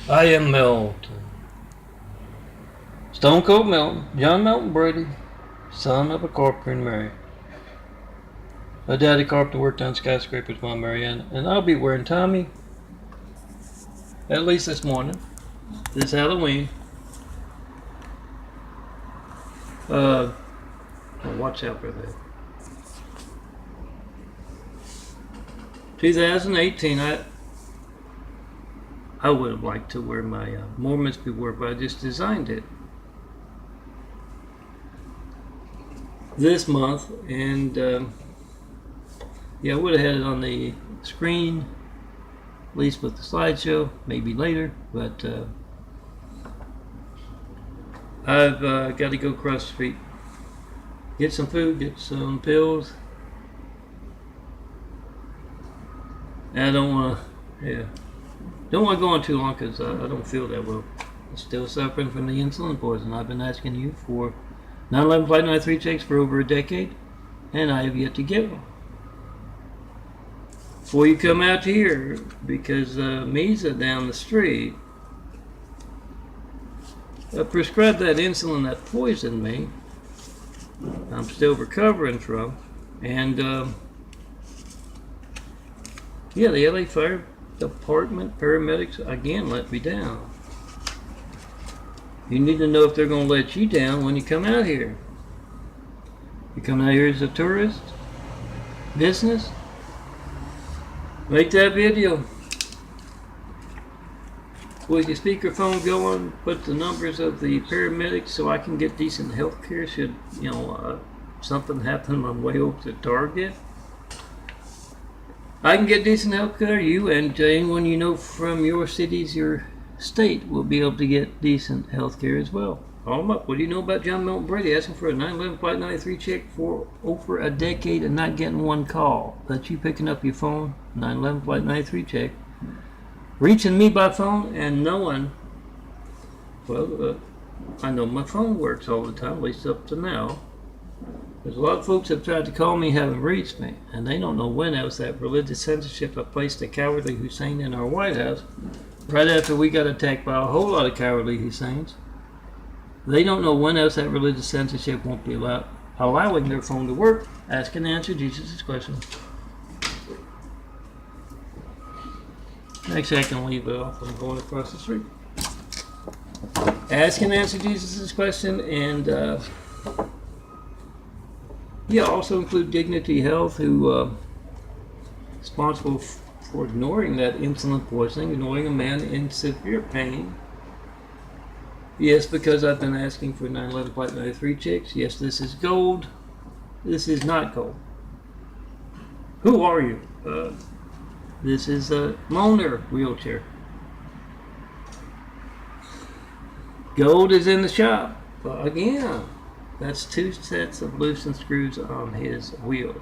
I am Milton. Stone Cold Milton, John Milton Brady, son of a carpenter and Mary. My daddy carpenter worked on skyscrapers, Mom Marianne, and I'll be wearing Tommy, at least this morning, this Halloween. Watch out for that. 2018, I would have liked to wear my Mormons beware, but I just designed it this month, and yeah, I would have had it on the screen, at least with the slideshow, maybe later, but I've got to go across the street, get some food, get some pills. And I don't want to go on too long because I don't feel that well. I'm still suffering from the insulin poison. I've been asking you for 9/11 Flight 93 checks for over a decade, and I have yet to get one. Before you come out here, because Misa down the street prescribed that insulin that poisoned me. I'm still recovering from, and yeah, the LA Fire Department paramedics again let me down. You need to know if they're going to let you down when you come out here. You come out here as a tourist, business, make that video. With your speakerphone going, put the numbers of the paramedics so I can get decent health care should, something happen on the way over to Target. I can get decent health care. You and anyone you know from your cities, your state, will be able to get decent health care as well. Call them up. What do you know about John Milton Brady? Asking for a 9/11 Flight 93 check for over a decade and not getting one call. That's you picking up your phone, 9/11 Flight 93 check, reaching me by phone and knowing, I know my phone works all the time, at least up to now. There's a lot of folks that have tried to call me, haven't reached me, and they don't know when else that religious censorship that placed a cowardly Hussein in our White House, right after we got attacked by a whole lot of cowardly Husseins. They don't know when else that religious censorship won't be allowing their phone to work. Ask and answer Jesus' question. Actually, I can leave it off. I'm going across the street. Ask and answer Jesus' question, and also include Dignity Health, who responsible for ignoring that insulin poisoning, ignoring a man in severe pain. Yes, because I've been asking for 9/11 Flight 93 checks. Yes, this is gold. This is not gold. Who are you? This is a loaner wheelchair. Gold is in the shop. But again, that's 2 sets of loosened screws on his wheels.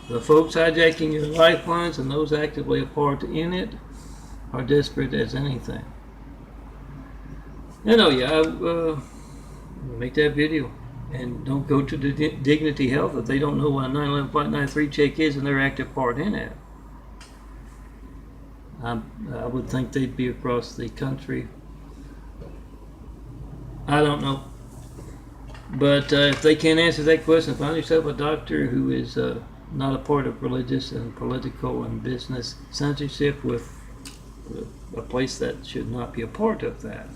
The folks hijacking your lifelines and those actively a part in it are desperate as anything. And make that video. And don't go to the Dignity Health if they don't know what a 9/11 Flight 93 check is and their active part in it. I would think they'd be across the country. I don't know. But if they can't answer that question, find yourself a doctor who is not a part of religious and political and business censorship with a place that should not be a part of that.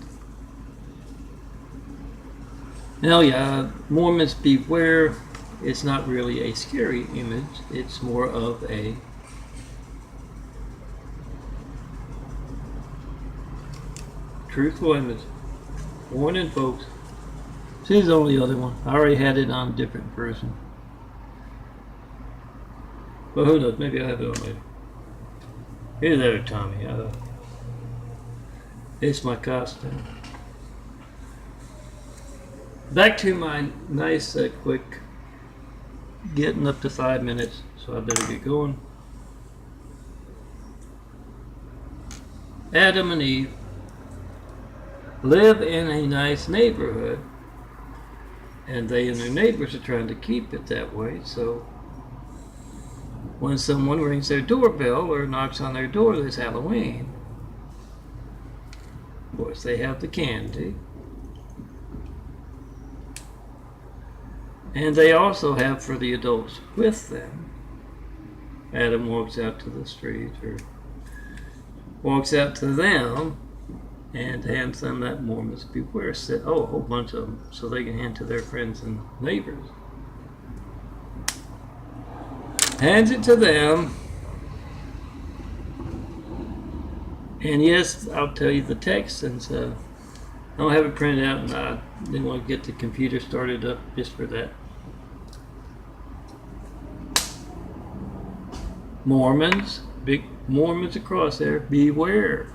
Now, Mormons beware. It's not really a scary image. It's more of a truthful image. Warning, folks. She's the only other one. I already had it on a different version. But who knows? Maybe I'll have it on later. Here's there, Tommy. It's my costume. Back to my nice, quick, getting up to 5 minutes, so I better get going. Adam and Eve live in a nice neighborhood, and they and their neighbors are trying to keep it that way. So when someone rings their doorbell or knocks on their door this Halloween, course, they have the candy. And they also have for the adults with them. Adam walks out to the street or walks out to them and hands them that Mormons Beware set. Oh, a whole bunch of them, so they can hand to their friends and neighbors. Hands it to them. And yes, I'll tell you the text, since I don't have it printed out and I didn't want to get the computer started up just for that. Mormons, big Mormons across there, beware.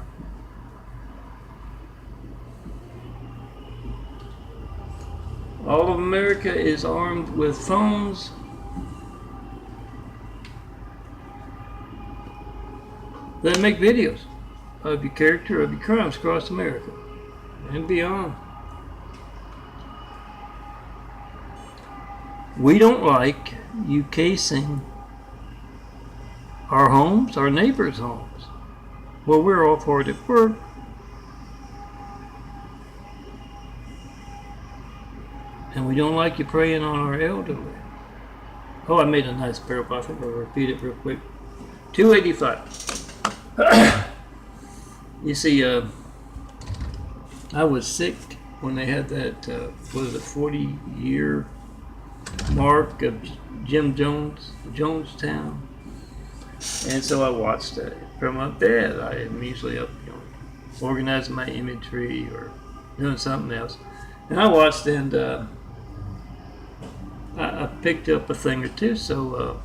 All of America is armed with phones that make videos of your character, of your crimes across America and beyond. We don't like you casing our homes, our neighbors' homes. Well, we're all hard at work. And we don't like you preying on our elderly. Oh, I made a nice parable. I think I'll repeat it real quick. 285. You see, I was sick when they had that, 40-year mark of Jim Jones, Jonestown. And so I watched it from up there. I am usually up, organizing my imagery or doing something else. And I watched, and I picked up a thing or two. So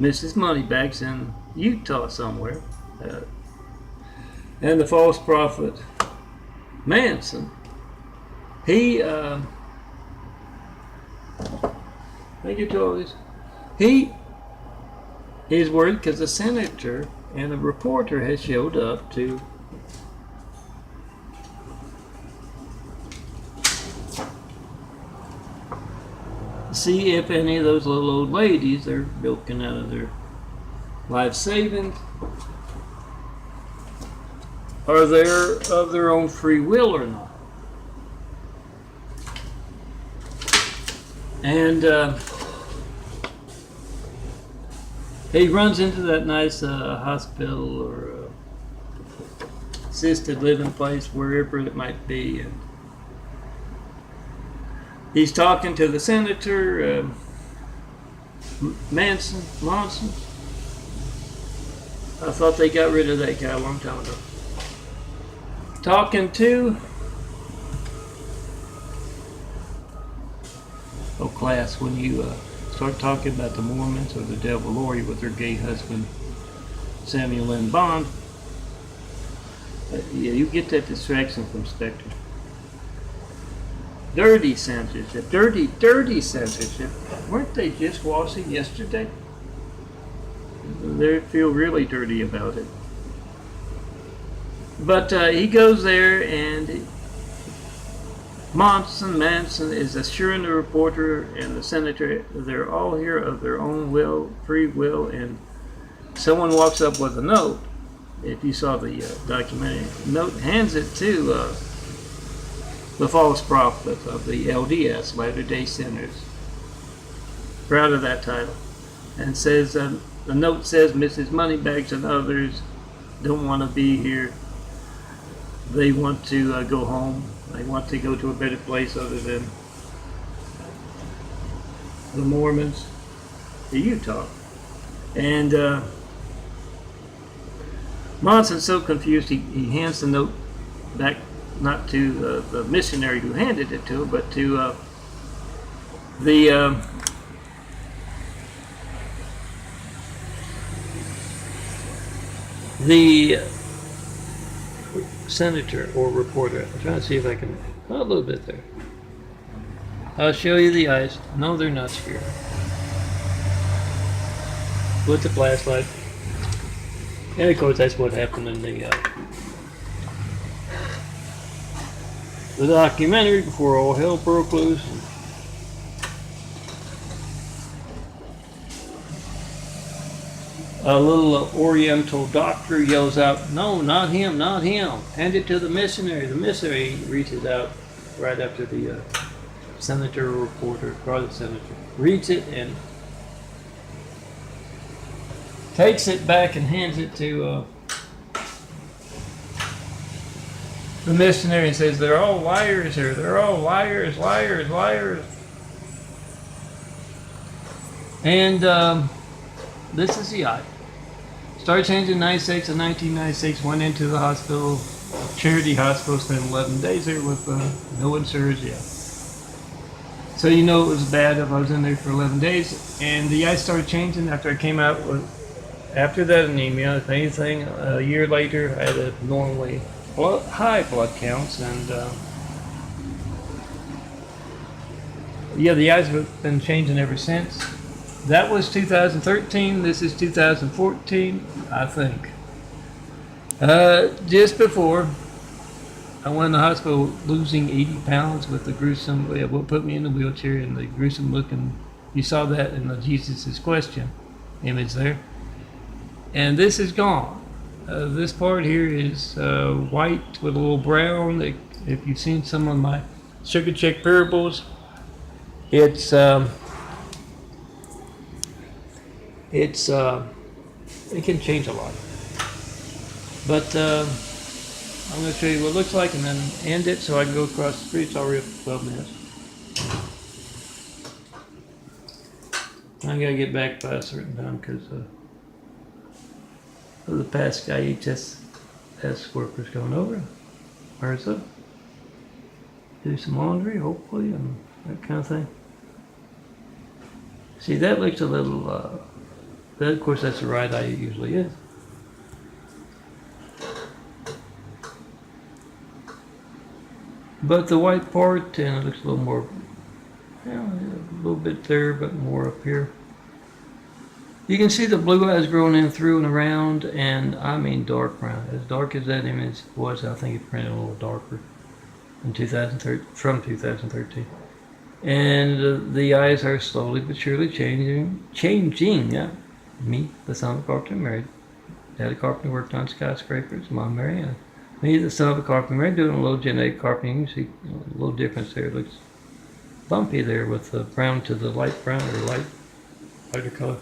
Mrs. Moneybags in Utah somewhere, and the false prophet Manson, he, I think you told this, he is worried because the senator and the reporter has showed up to see if any of those little old ladies are milking out of their life savings are there of their own free will or not. And he runs into that nice hospital or assisted living place, wherever it might be, and he's talking to the senator, Manson. I thought they got rid of that guy a long time ago. Talking to, class, when you start talking about the Mormons or the devil Lori with her gay husband, Samuel Lynn Bond, yeah, you get that distraction from Spectre. Dirty censorship. Dirty censorship. Weren't they just washing yesterday? They feel really dirty about it. But he goes there, and Manson is assuring the reporter and the senator they're all here of their own will, free will, and someone walks up with a note. If you saw the documentary, note hands it to the false prophet of the LDS, Latter-day Sinners. Proud of that title. And says, the note says Mrs. Moneybags and others don't want to be here. They want to go home. They want to go to a better place other than the Mormons, the Utah. And Monson's so confused, he hands the note back, not to the missionary who handed it to him, but to the senator or reporter. I'm trying to see if I can, a little bit there. I'll show you the eyes. No, they're not spherical. With the flashlight. And of course, that's what happened in the documentary before all hell broke loose. A little Oriental doctor yells out, "No, not him, not him! Hand it to the missionary." The missionary reaches out right after the senator or reporter, probably the senator, reads it and takes it back and hands it to the missionary and says, "They're all liars here. They're all liars, liars, liars." And this is the eye. Started changing in 96 and 1996, went into the hospital, charity hospital, spent 11 days there with no insurance yet. So you know it was bad if I was in there for 11 days. And the eye started changing after I came out with, after that anemia. If anything, a year later, I had abnormally high blood counts. And yeah, the eyes have been changing ever since. That was 2013. This is 2014, I think. Just before, I went in the hospital losing 80 pounds with the gruesome, what put me in the wheelchair and the gruesome looking, you saw that in the Jesus' Question image there. And this is gone. This part here is white with a little brown. If you've seen some of my sugar check parables, it can change a lot. But I'm going to show you what it looks like and then end it so I can go across the street. It's already up to 12 minutes. I got to get back by a certain time because of the past IHSS workers going over. Where's up? Do some laundry, hopefully, and that kind of thing. See, that looks a little, but of course that's the right eye it usually is. But the white part, and it looks a little more, a little bit there, but more up here. You can see the blue eyes growing in through and around, and I mean dark brown. As dark as that image was, I think it printed a little darker in 2013, from 2013. And the eyes are slowly but surely changing. Yeah. Me, the son of a carpenter, married. Daddy carpenter, worked on skyscrapers. Mom, Marianne. Me, the son of a carpenter, married, doing a little genetic carpentering. You see a little difference there. It looks bumpy there with the brown to the light brown or lighter color.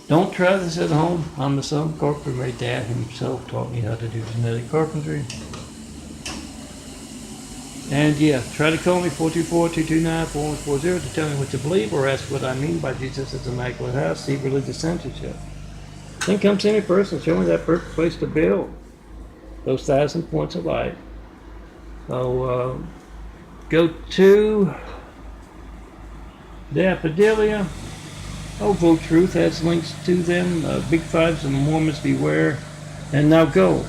Don't try this at home. I'm the son of a carpenter. My dad himself taught me how to do genetic carpentry. And yeah, try to call me 424-229-4140 to tell me what you believe or ask what I mean by Jesus' Immaculate House. See religious censorship. Then come see me in person. Show me that perfect place to build. Those 1,000 points of light. So go to the Apodilia. Vote Truth has links to them. Big Fives and the Mormons beware. And now go.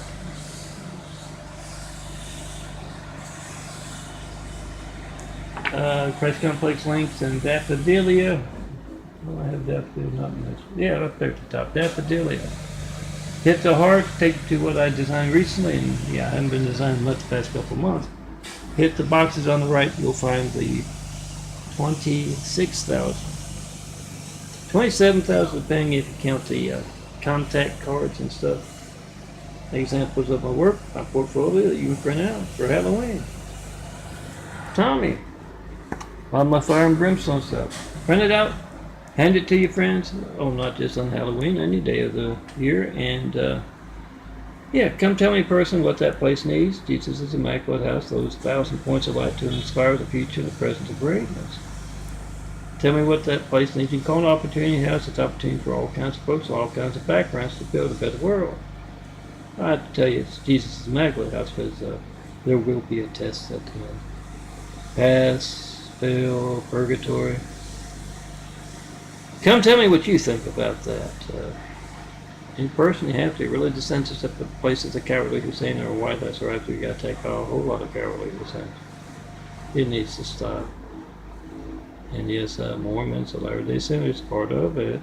Christ Complex links and Daffodilia. Oh, I have Daffodilia, not much. Yeah, up there at the top. Daffodilia. Hit the heart, take it to what I designed recently, and yeah, I haven't been designing much the past couple of months. Hit the boxes on the right, you'll find the 26,000. 27,000 depending if you count the contact cards and stuff. Examples of my work, my portfolio that you can print out for Halloween. Tommy. On my fire and brimstone stuff. Print it out, hand it to your friends. Oh, not just on Halloween, any day of the year. And yeah, come tell me in person what that place needs. Jesus' Immaculate House, those 1,000 points of light to inspire the future and the present of greatness. Tell me what that place needs. You can call an opportunity house. It's opportunity for all kinds of folks, all kinds of backgrounds to build a better world. I have to tell you, it's Jesus' Immaculate House because there will be a test at the end. Pass, fail, purgatory. Come tell me what you think about that. In person, you have to. Religious censorship at places of cowardly Hussein or White House or after you got to take a whole lot of cowardly Hussein. It needs to stop. And yes, Mormons, the Latter-day Saints, part of it.